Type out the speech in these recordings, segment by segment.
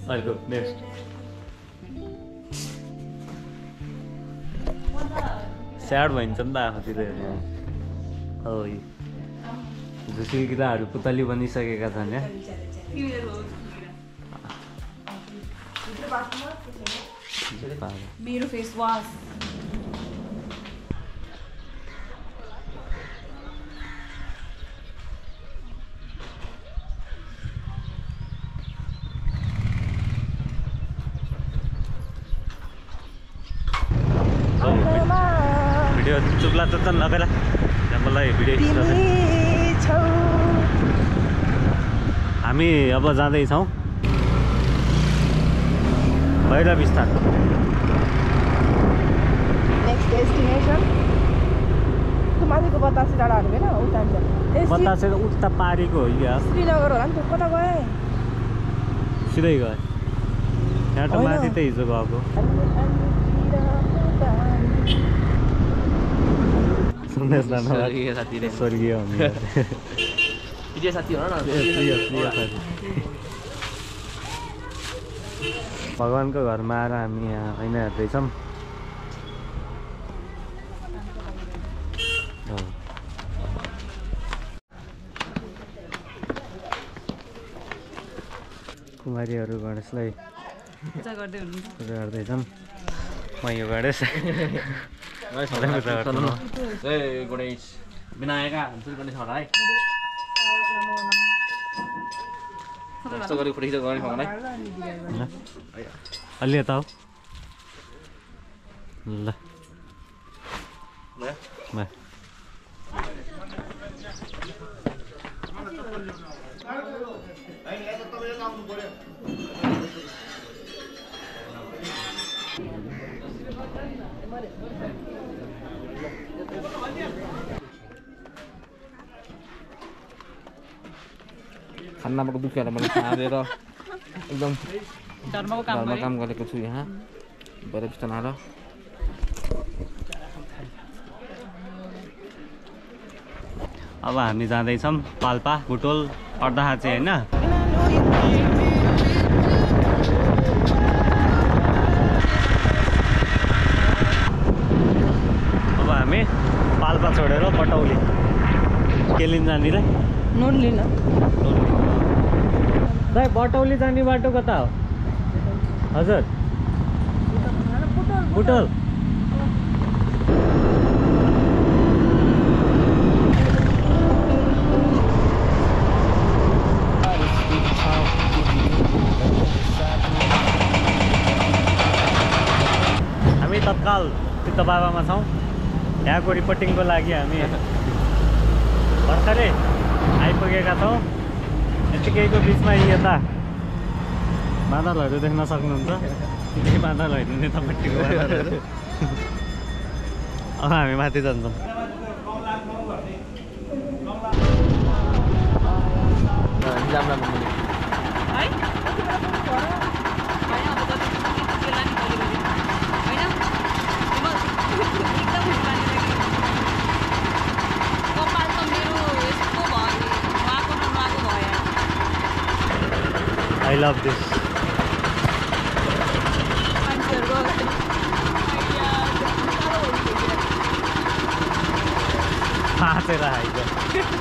अर्को next sad भइन्छ नि त आफूतिर हेर्नु हो झुसिल किराहरू पुतली बनिसकेका छन् यहाँ मेरो फेस वास भिडियो चुप्ला त नगरा मलाई भिडियो हामी अब जाँदैछौँ भैरव स्थान नेक्स्ट डेस्टिनेसन माथिको बतासे डाँडाहरू होइन उता बतासे उता पारेको हो या श्रीनगर होला नि त कता गए सिधै गए यहाँ त माथि त हिजो गएको सन्देश राणाभाट स्वर्गीय साथी हो न भगवानको घरमा आएर हामी यहाँ ऐना हेर्दैछौँ कुमारीहरू गणेशलाई पूजा गर्दैछन् म यो गणेश गणेश विनायका हुन्छ गणेश होला है जस्तो गरी फोटो खिच्दा गणेश होला अलि यता हो ल खानाको दुःखहरूलाई मैले खाँदेर एकदम धर्मको काम गरेको छु यहाँ भैरव स्थान आएर अब हामी जाँदैछौँ पाल्पा बुटोल अर्धखाँची होइन अब हामी पाल्पा छोडेर पटौली के लिन जाने रे नोट लिन दाइ बटौली जाने बाटो कता हो हजुर बुटोल हामी तत्काल सिद्ध बाबामा छौँ यहाँको रिपोर्टिङको लागि हामी भर्खरै आइपुगेका छौँ यतिकैको बिचमा यता बादलहरू देख्न सक्नुहुन्छ यही बादल होइन नेतापट्टिको बादलहरू अब हामी माथि जान्छौँ I love this. हाँसेर आइज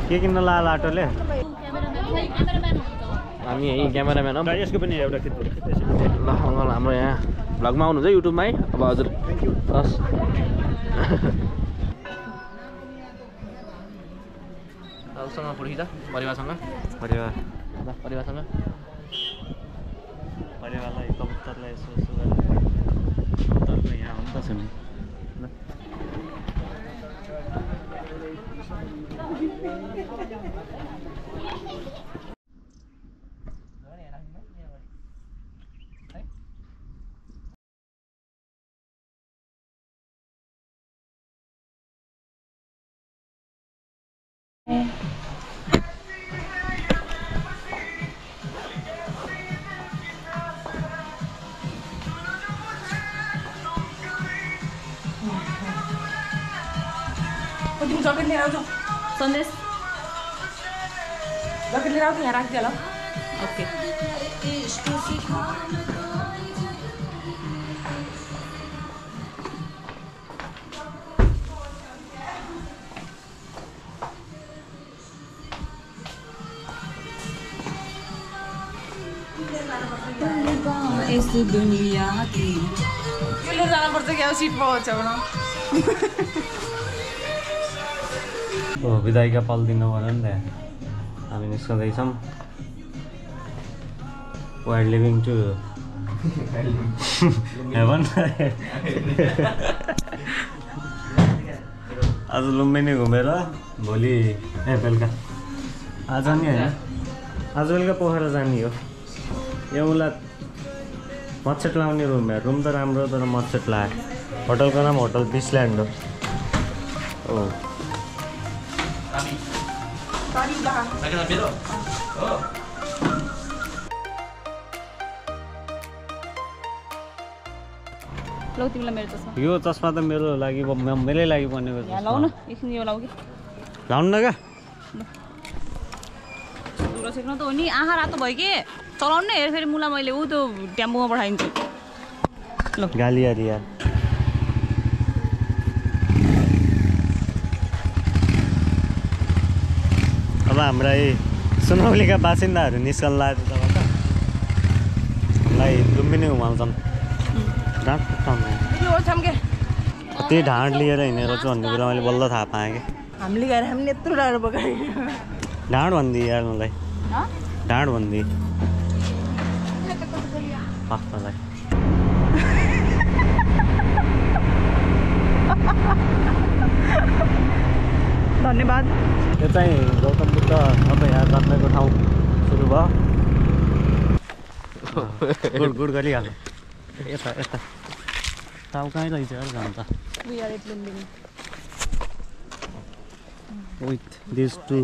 के किन्न लाल आटोले हामी यही क्यामेराम्यान हो यसको पनि एउटा ल अङ्कल हाम्रो यहाँ भ्लगमा आउनुहुन्छ युट्युबमा है अब हजुर हस् उसँग पुरी त परिवारसँग परिवारसँग परिवारलाई कबुतरलाई यसो यसो कबुतरको यहाँ हुन्छ छ नि तिमी जकेट लिएर आउँछौ सन्देश जकेट लिएर आउँछ यहाँ राखिदियो होला ओके इस दुनिया की यो लिएर जानुपर्छ कि अब सिट पाउँछ भनौँ हो विदाइका पल दिनु पर्यो नि त हामी निस्कँदैछौँ we are living to heaven आज लुम्बिनी घुमेर भोलि बेलुका आज नि होइन आज बेलुका पोखरा जाने हो एउटा मच्छेट लाउने रुम हो रुम त राम्रो तर मच्छेट लाग्यो होटलको नाम होटल बिसल्यान्ड हो ओ लौ तिमीलाई मेरो चस्मा यो चस्मा त मेरो लागि मेरै लागि बनेको यहाँ लाउ न एकछिन यो लाउ कि लाउनु न क्या सुरो सेक्न त हो नि आँखा रातो भयो कि चलाउनु नै हेर फेरि मुला मैले ऊ त्यो टेम्पोमा पठाइदिन्छु ल गाली यार यार अब हाम्रा सुनौलीका बासिन्दाहरू निस्कन लाग्यो तब हामीलाई लुम्बिनी घुमाउँछन् ढाँट पुट्टाउनु त्यही ढाँट लिएर हिँडेर चाहिँ भन्ने कुरा मैले बल्ल थाहा पाएँ कि हामीले गएर हामीले यत्रो डाँडो पकायो ढाँट भनिदिए यार मलाई ढाँट भनिदिए पाख्तालाई धन्यवाद यो चाहिँ गौतम बुद्ध अब यहाँ जन्मेको ठाउँ सुरु भयो गुड गुड गरिहाल्नु यता यता ठाउँ कहीँ रहेछ अरे जान्छ विथ दिस टु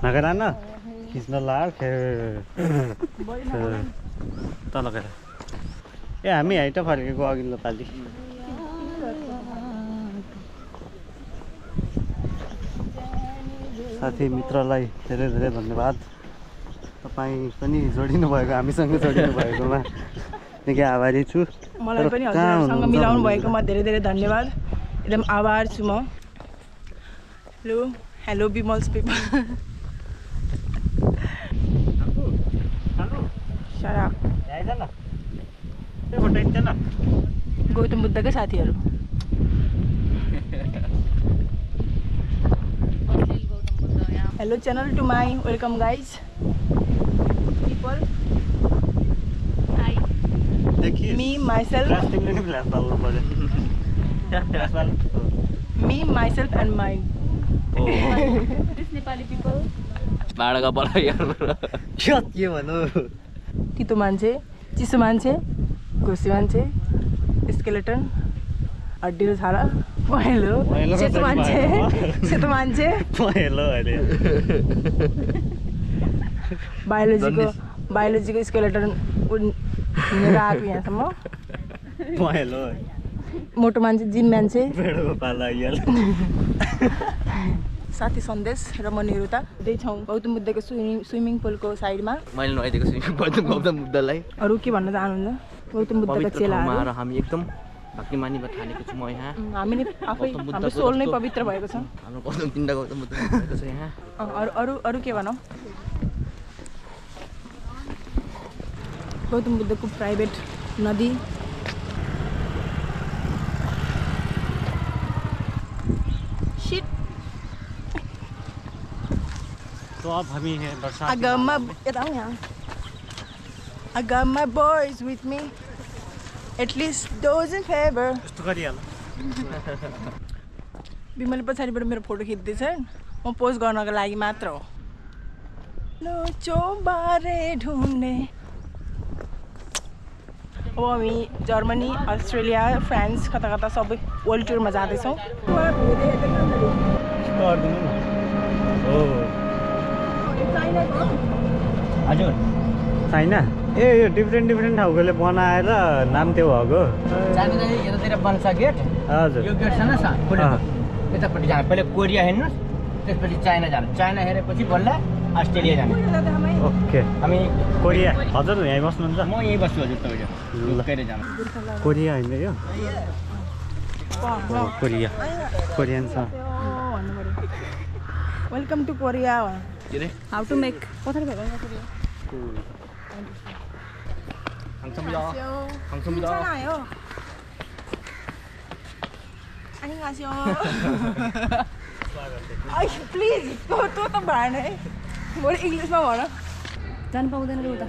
नगरा न खिच्न लाग तल गएर ए हामी हाइट फर्केको अघिल्लो पालि साथी मित्रलाई धेरै धेरै धन्यवाद तपाईँ पनि जोडिनु भएको हामीसँग जोडिनु भएकोमा निकै आभारी छु मलाई पनि हजुरसँग मिलाउनु भएकोमा धेरै धेरै धन्यवाद एकदम आभार छु म hello hello Bimal's people Gautam बुद्धकै साथीहरू hello channel to my welcome guys people me myself me myself and mind Nepali people भाडाका बला यार के भन्नु तितो मान्छे चिसो मान्छे घुसी मान्छे स्केलेटन हड्डीको छाला पहेँलो सेतो मान्छे पहेँलो अरे बायोलोजीको स्केलेटन हिँडेर आएको यहाँसम्म पहेँलो मोटो मान्छे जिम मान्छे साथी सन्देश र म निरुता त्यही छौँ गौतम बुद्धको स्विमिङ पुलको साइडमा मैले नआइदिएको स्विमिङ पुल गौतम बुद्धलाई अरू के भन्न चाहनुहुन्छ गौतम बुद्धको चेलाहरू र हामी एकदम भक्ति मानिमा थालेको छु म यहाँ हामीले आफै हाम्रो सोल नै पवित्र भएको छ हाम्रो गौतम तिनवटा गौतम बुद्ध भएको छ यहाँ अरू के भनौँ गौतम बुद्धको प्राइभेट नदी। शिट। तो अब हामी हैं बरसात। I got my boys with me. At least those in favor. यस्तो गरिहाल। बिमलले पछाडिबाट मेरो फोटो खिच्दैछ, म पोस्ट गर्नको लागि मात्र हो। लोचो बारे ढुन्ने। अब हामी जर्मनी, अस्ट्रेलिया, फ्रान्स कता कता सबै वर्ल्ड टुरमा जाँदैछौँ। हजुर चाइना ए यो डिफ्रेन्ट ठाउँकोले बनाएर नाम त्यो भएको चाइना यतातिर बन्छ गेट। हजुर यो गेट छ न यतापट्टि जानु पहिले कोरिया हेर्नुहोस्, त्यसपछि चाइना जानु, चाइना हेरेपछि बल्ल अस्ट्रेलिया जानु। ओके हामी कोरिया हजुर यहीँ बस्नुहुन्छ? म यहीँ बस्छु हजुर, तपाईँले जानु। कोरिया होइन यो कोरिया कोरियन छ। Welcome to Korea. के रे हाउ टु मेक पथर भएको 괜찮아요. 안녕하세요. 아이 प्लिज तो त भएन है, बरु इङ्ग्लिसमा भन। जानु पाउँदैन रे उता।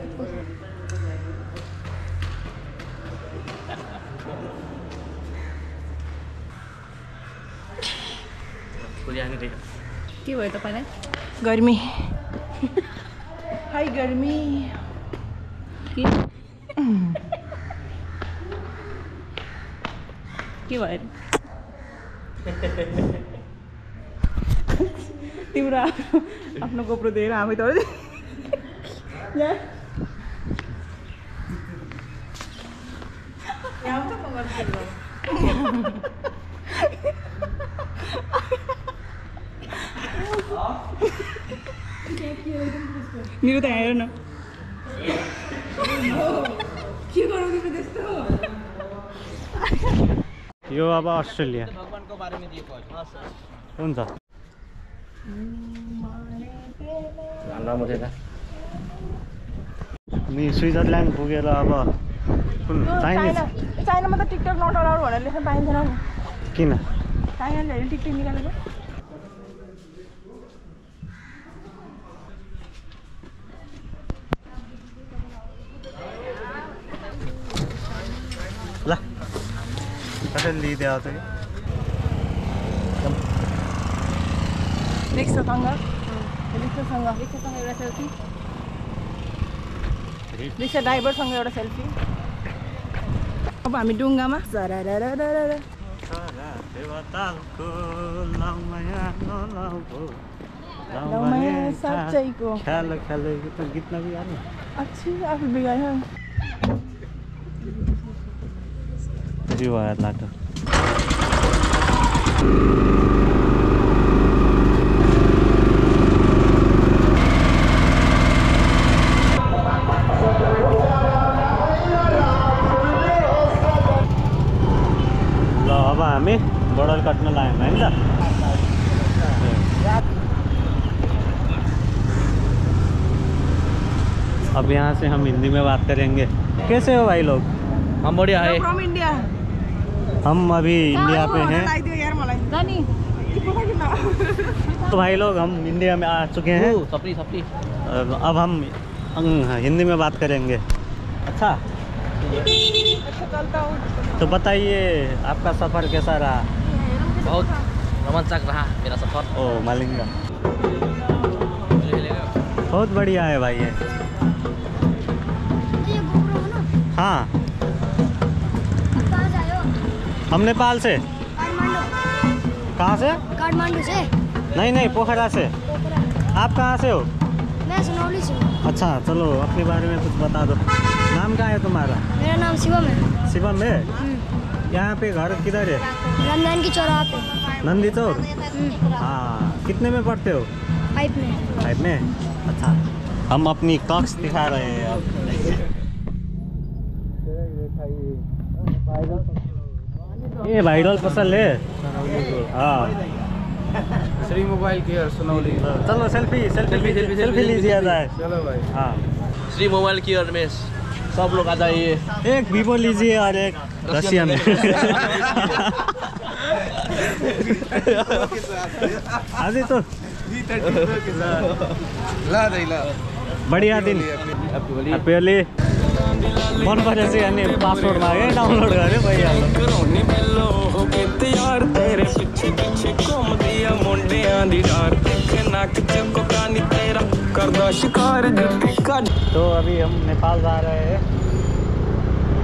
के भयो तपाईँलाई? गर्मी। हाई गर्मी। के भयो? तिम्रो आफ्नो गोप्रो दिएर हामी त मेरो त हेर न के गराउने त्यस्तो। यो अब अस्ट्रेलिया भगवानको बारेमा दिएको हुन्छ। राम्रो थियो त। अनि स्विजरल्यान्ड पुगेर अब चाइनामा त टिकटक नट अलाउड भनेर लेख्न पाइँदैन नि। किन? चाइनाले टिकटक निकालेको। ल कसरी लिइदियो त रिक्सासँग एउटा सेल्फी, रिक्सा ड्राइभरसँग एउटा सेल्फी। अब हामी डुङ्गामा साँच्चैको ख्याल गीत नबिगार्नु। अच्छी आफू बिगायो। भयो लाटो ल अब हामी बोर्डर कट्न लाग्यौँ होइन त। अब यहाँ से हम हिंदी में बात करेंगे। कैसे हो भाई लोग? हम बढ़िया है। From India. हम अभी इंडिया पे हैं। जानी तो भाई लोग हम इंडिया में आ चुके हैं। सपरी सपरी। अब हम हिंदी में बात करेंगे। अच्छा चलता हूँ। तो बताइए आपका सफ़र कैसा रहा? बहुत रोमांचक रहा मेरा सफर। ओ मालिंगा बहुत बढ़िया है भाई ये। हाँ हम नेपाल से। कहाँ से? काठमांडू से। नहीं पोखरा से। आप कहाँ से हो? मैं सुनौली से हूँ। अच्छा चलो अपने बारे में कुछ बता दो। नाम क्या है तुम्हारा? मेरा नाम शिवम है। शिवम है। यहाँ पे घर किधर है? रमजान की चौराहा पे। नंदी चौक। हाँ कितने में पढ़ते हो? 5 में। 5 में। अच्छा हम अपनी कक्ष दिखा रहे हैं अब। ये वायरल पसल है। हाँ श्री मोबाइल केयर सुनौली। चलो सेल्फी लीजिए जाए। चलो भाई। हाँ श्री मोबाइल केयर रमेश। सब लोग आ जाइए। एक वीवो लीजिए और एक रशियन। आज तो बढ़िया दिन। हैप्पी होली। मन परेछ अनि पासवर्ड मागे डाउनलोड गरे भइहाल्यो। तो अभी हम नेपाल जा रहे हैं।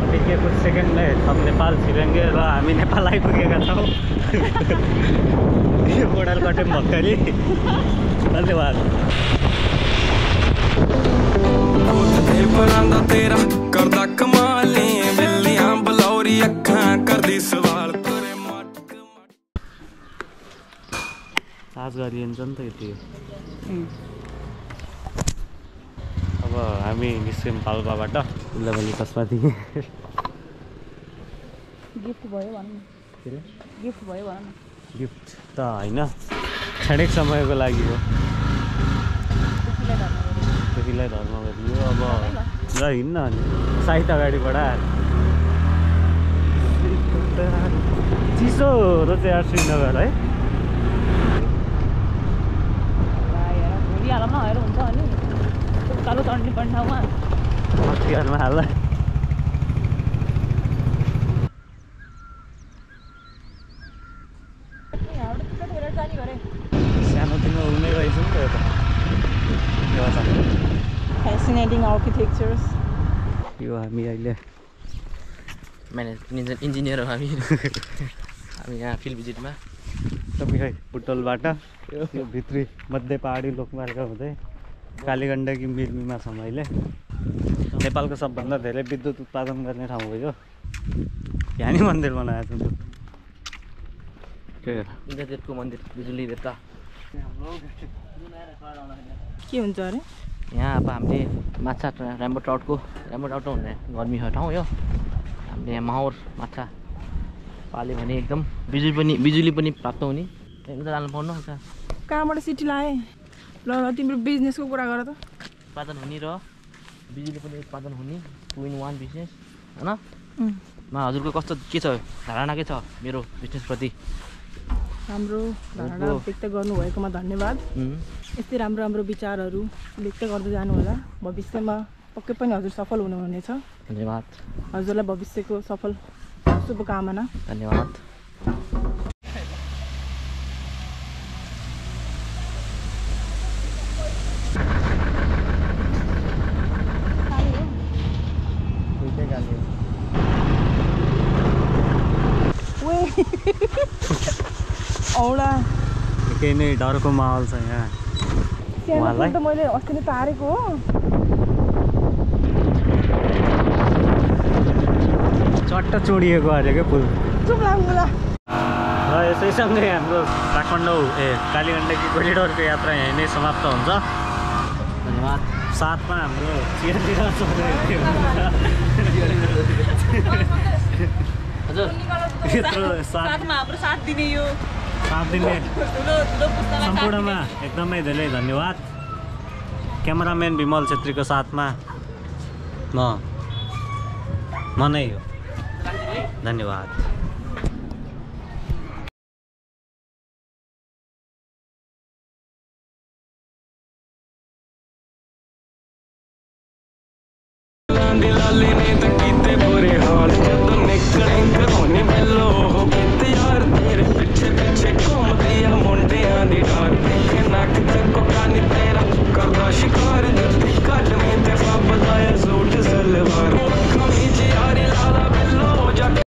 अभी के कुछ सेकंड में हम नेपाल छिरेंगे र हामी नेपाल आइपुगेका छौँ। यो बोर्डर कटे भक्कली। धन्यवाद। आज गरिन्छ नि त यति। अब हामी निस्क्यौँ पाल्पाबाट। उल्लाबल्ली कसपाति गिफ्ट भयो भनौँ न। गिफ्ट भयो भनौँ न। गिफ्ट त होइन, क्षणिक समयको लागि हो। त्यतिलाई धर्म गरियो। अब ल हिँड्न अनि साहित्य अगाडिबाट चिसो चाहिँ यार श्रीनगर है। भोलिहालौँ न हेर हुन्छ अनि कालो चढ्ने पर्ने ठाउँमा तिहारमा हाल। सानोतिनो उनै रहेछ नि त यो त। Fascinating architectures. यो हामी अहिले म्यानेजमेन्ट इन्जिनियर हो हामी। हामी यहाँ फिल्ड भिजिटमा। तपाईँ बुटोलबाट यो भित्री मध्य पहाडी लोकमार्ग हुँदै कालीगण्डकी मिर्मीमा छौँ अहिले। नेपालको सबभन्दा धेरै विद्युत उत्पादन गर्ने ठाउँ हो यो। यहाँनिर मन्दिर बनाएको छ। इन्द्रदेवको मन्दिर, बिजुली देवता। के हुन्छ अरे? यहाँ अब हामीले माछा राम्रो ट्राउट हुने गर्मी ठाउँ यो। हामीले यहाँ माहौर माछा पाल्यो भने एकदम बिजुली पनि प्राप्त हुने। त्यहाँदेखि त जानु पाउनु हुन्छ। कहाँबाट सिटी लाए? ल तिम्रो बिजनेसको कुरा गर त। उत्पादन हुने र बिजुली पनि उत्पादन हुने 2 in 1 बिजनेस होइन। हजुरको कस्तो के छ धारणा, के छ मेरो बिजनेसप्रति? हाम्रो धारणा व्यक्त गर्नुभएकोमा धन्यवाद। यस्तै राम्रो राम्रो विचारहरू व्यक्त गर्दै जानु होला। भविष्यमा पक्कै पनि हजुर सफल हुनुहुनेछ। धन्यवाद। हजुरलाई भविष्यको सफल शुभकामना। धन्यवाद। औडा केही नै डरको माहौल छ यहाँ। त मैले अस्ति नै तारेको हो। चट्ट चोडिएको अरे क्या फुल। चुप लाग्नुला। र यसैसँगै हाम्रो काठमाडौँ कालीगण्डकी कोरिडोरको यात्रा यहीँ नै समाप्त हुन्छ। धन्यवाद। साथमा हाम्रो चियातिर हजुर यत्रो साथमा हाम्रो साथ दिने यो साथ दिने ठुलो पुस्तालाई सम्पूर्णमा एकदमै धेरै धन्यवाद। क्यामेराम्यान विमल छेत्रीको साथमा म नै हो। धन्यवाद। शिकार